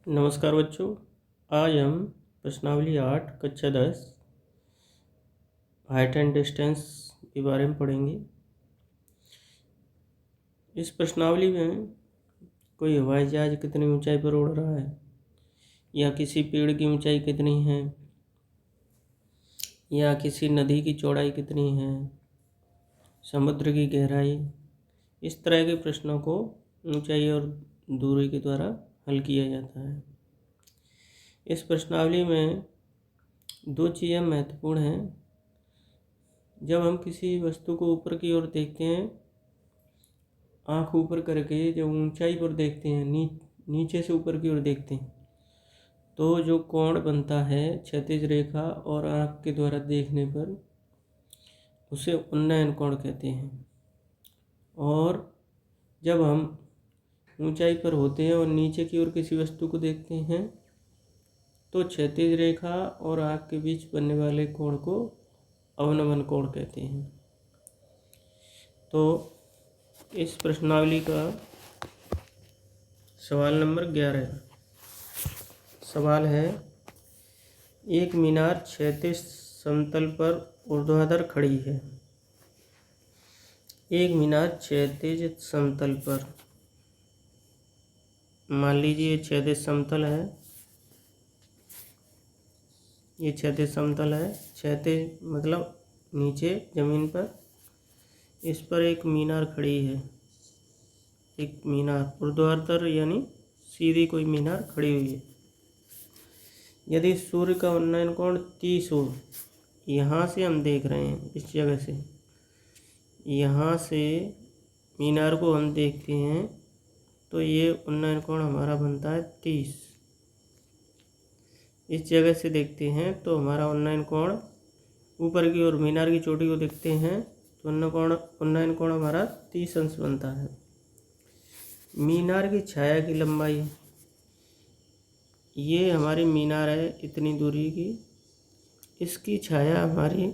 नमस्कार बच्चों। आज हम प्रश्नावली 8 कक्षा 10 हाइट एंड डिस्टेंस के बारे में पढ़ेंगे। इस प्रश्नावली में कोई हवाई जहाज कितनी ऊंचाई पर उड़ रहा है, या किसी पेड़ की ऊंचाई कितनी है, या किसी नदी की चौड़ाई कितनी है, समुद्र की गहराई, इस तरह के प्रश्नों को ऊंचाई और दूरी के द्वारा हल किया जाता है। इस प्रश्नावली में दो चीज़ें महत्वपूर्ण हैं। जब हम किसी वस्तु को ऊपर की ओर देखते हैं, आँख ऊपर करके जब ऊंचाई पर देखते हैं, नीचे से ऊपर की ओर देखते हैं, तो जो कोण बनता है क्षैतिज रेखा और आँख के द्वारा देखने पर, उसे उन्नयन कोण कहते हैं। और जब हम ऊंचाई पर होते हैं और नीचे की ओर किसी वस्तु को देखते हैं, तो क्षैतिज रेखा और आँख के बीच बनने वाले कोण को अवनमन कोण कहते हैं। तो इस प्रश्नावली का सवाल नंबर 11 सवाल है, एक मीनार क्षैतिज समतल पर ऊर्ध्वाधर खड़ी है। एक मीनार क्षैतिज समतल पर, मान लीजिए क्षैतिज समतल है, ये क्षैतिज समतल है। क्षैतिज मतलब नीचे ज़मीन पर, इस पर एक मीनार खड़ी है। एक मीनार ऊर्ध्वाधर यानी सीधी कोई मीनार खड़ी हुई है। यदि सूर्य का उन्नयन कोण 30 हो, यहाँ से हम देख रहे हैं, इस जगह से, यहाँ से मीनार को हम देखते हैं, तो ये उन्नयन कोण हमारा बनता है 30। इस जगह से देखते हैं तो हमारा उन्नयन कोण, ऊपर की ओर मीनार की चोटी को देखते हैं तो उन्नयन कोण हमारा 30 अंश बनता है। मीनार की छाया की लंबाई, ये हमारी मीनार है इतनी दूरी की, इसकी छाया हमारी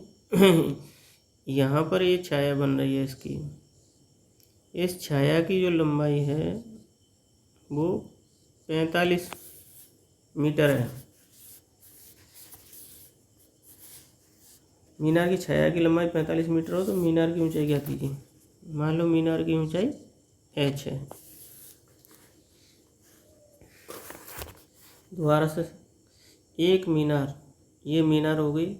यहाँ पर ये छाया बन रही है इसकी, इस छाया की जो लंबाई है वो 45 मीटर है। मीनार की छाया की लंबाई 45 मीटर हो तो मीनार की ऊंचाई क्या कीजिए। मान लो मीनार की ऊंचाई h है। दोबारा से, एक मीनार, ये मीनार हो गई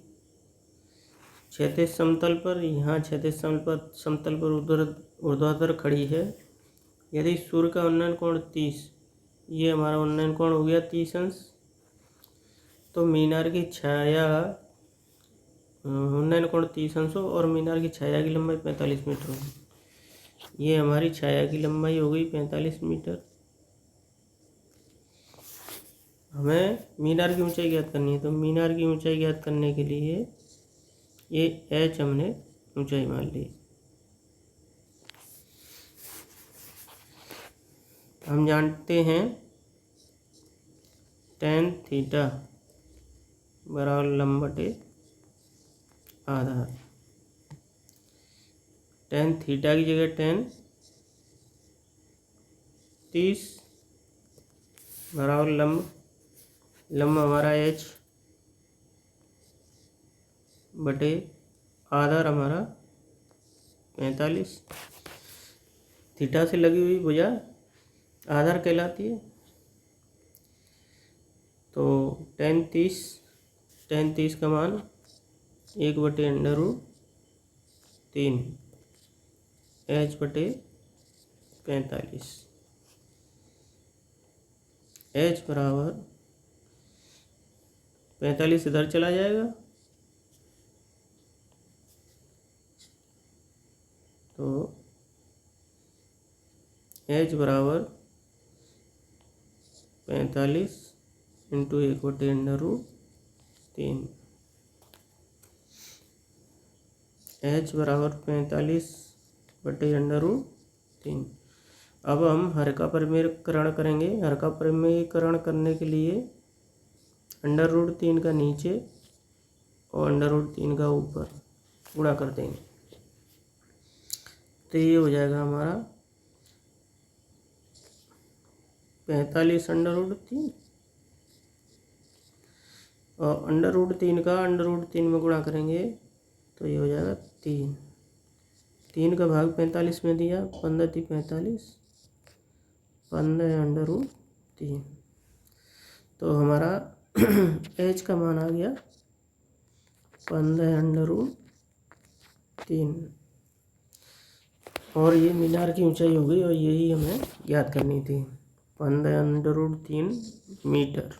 क्षैतिज समतल पर, यहाँ क्षैतिज समतल पर ऊर्ध्वाधर खड़ी है। यदि सूर्य का उन्नयन कोण 30, ये हमारा उन्नयन कोण हो गया 30 अंश, तो मीनार की छाया, उन्नयन कोण 30 अंश हो और मीनार की छाया की लंबाई 45 मीटर होगी। ये हमारी छाया की लंबाई हो गई 45 मीटर। हमें मीनार की ऊंचाई ज्ञात करनी है, तो मीनार की ऊंचाई ज्ञात करने के लिए ये h हमने ऊंचाई मान ली। हम जानते हैं tan थीटा बराबर लंब बटे आधार। tan थीटा की जगह tan 30 बराबर लंब हमारा h बटे आधार हमारा 45। थीटा से लगी हुई भुजा आधार कहलाती है। तो tan 30 का मान 1 बटे √3 h बटे 45। h बराबर 45 इधर चला जाएगा, तो h बराबर 45 इंटू 1 बटे √3। h बराबर 45 बटे √3। अब हम हर का परिमेयकरण करेंगे। हर का परिमेयकरण करने के लिए √3 का नीचे और √3 का ऊपर गुणा कर देंगे, तो ये हो जाएगा हमारा 45 √3 और अंडर रूट 3 का अंडर रूट 3 में गुणा करेंगे तो ये हो जाएगा 3। 3 का भाग 45 में दिया, 15 × 45, 15 अंडर रूट 3। तो हमारा एच का मान आ गया 15 अंडर रूट 3। और ये मीनार की ऊंचाई हो गई और यही हमें ज्ञात करनी थी, 15 अंडर रूट 3 मीटर।